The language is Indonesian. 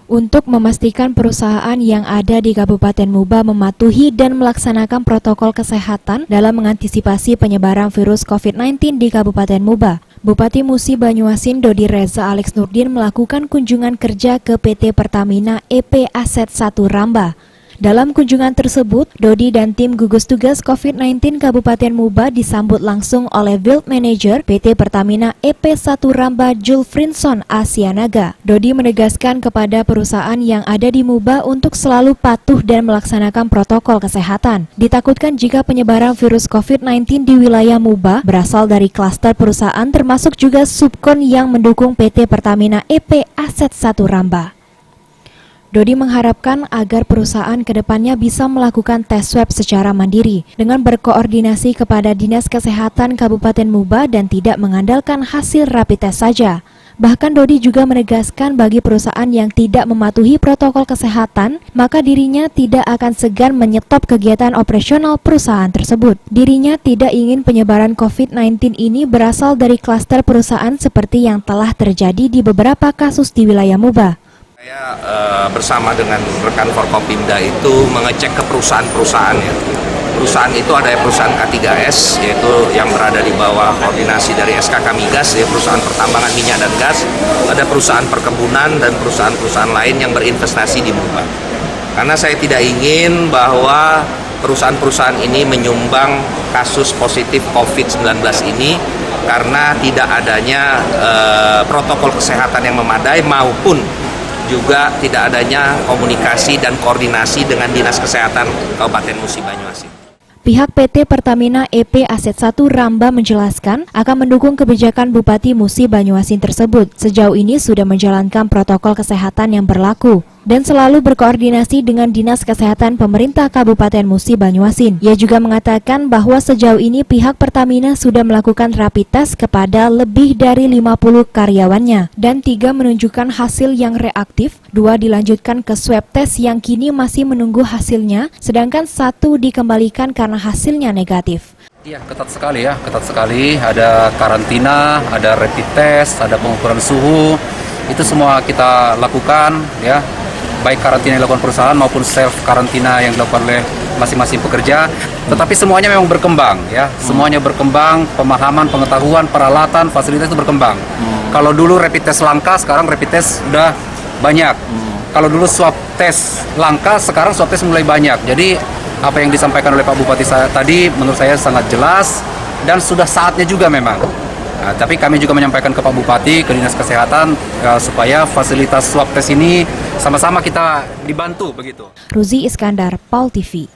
untuk memastikan perusahaan yang ada di Kabupaten Muba mematuhi dan melaksanakan protokol kesehatan dalam mengantisipasi penyebaran virus COVID-19 di Kabupaten Muba. Bupati Musi Banyuasin Dodi Reza Alex Nurdin melakukan kunjungan kerja ke PT Pertamina EP Aset 1 Ramba. Dalam kunjungan tersebut, Dodi dan tim gugus tugas COVID-19 Kabupaten Muba disambut langsung oleh Field Manager PT Pertamina EP1 Ramba Julfrinson Asianaga. Dodi menegaskan kepada perusahaan yang ada di Muba untuk selalu patuh dan melaksanakan protokol kesehatan. Ditakutkan jika penyebaran virus COVID-19 di wilayah Muba berasal dari klaster perusahaan termasuk juga subkon yang mendukung PT Pertamina EP Aset 1 Ramba. Dodi mengharapkan agar perusahaan kedepannya bisa melakukan tes swab secara mandiri dengan berkoordinasi kepada Dinas Kesehatan Kabupaten Muba dan tidak mengandalkan hasil rapid test saja. Bahkan Dodi juga menegaskan bagi perusahaan yang tidak mematuhi protokol kesehatan, maka dirinya tidak akan segan menyetop kegiatan operasional perusahaan tersebut. Dirinya tidak ingin penyebaran COVID-19 ini berasal dari klaster perusahaan seperti yang telah terjadi di beberapa kasus di wilayah Muba. Saya bersama dengan rekan Forkopimda itu mengecek ke perusahaan-perusahaan ya. Perusahaan itu ada perusahaan K3S yaitu yang berada di bawah koordinasi dari SKK Migas ya, perusahaan pertambangan minyak dan gas, ada perusahaan perkebunan dan perusahaan-perusahaan lain yang berinvestasi di Muba. Karena saya tidak ingin bahwa perusahaan-perusahaan ini menyumbang kasus positif COVID-19 ini karena tidak adanya protokol kesehatan yang memadai maupun juga tidak adanya komunikasi dan koordinasi dengan Dinas Kesehatan Kabupaten Musi Banyuasin. Pihak PT Pertamina EP Aset 1 Ramba menjelaskan akan mendukung kebijakan Bupati Musi Banyuasin tersebut. Sejauh ini sudah menjalankan protokol kesehatan yang berlaku dan selalu berkoordinasi dengan Dinas Kesehatan Pemerintah Kabupaten Musi Banyuasin. Ia juga mengatakan bahwa sejauh ini pihak Pertamina sudah melakukan rapid test kepada lebih dari 50 karyawannya dan 3 menunjukkan hasil yang reaktif, 2 dilanjutkan ke swab test yang kini masih menunggu hasilnya, sedangkan 1 dikembalikan karena hasilnya negatif. Iya, ketat sekali ya, ketat sekali. Ada karantina, ada rapid test, ada pengukuran suhu. Itu semua kita lakukan ya. Baik karantina yang dilakukan perusahaan maupun self karantina yang dilakukan oleh masing-masing pekerja, tetapi semuanya memang berkembang ya, semuanya berkembang, pemahaman, pengetahuan, peralatan, fasilitas itu berkembang. Kalau dulu rapid test langka, sekarang rapid test sudah banyak. Kalau dulu swab test langka, sekarang swab test mulai banyak. Jadi apa yang disampaikan oleh Pak Bupati saya tadi menurut saya sangat jelas dan sudah saatnya juga memang. Nah, tapi kami juga menyampaikan ke Pak Bupati, ke Dinas Kesehatan supaya fasilitas swab test ini sama-sama kita dibantu begitu. Ruzi Iskandar, PAL TV.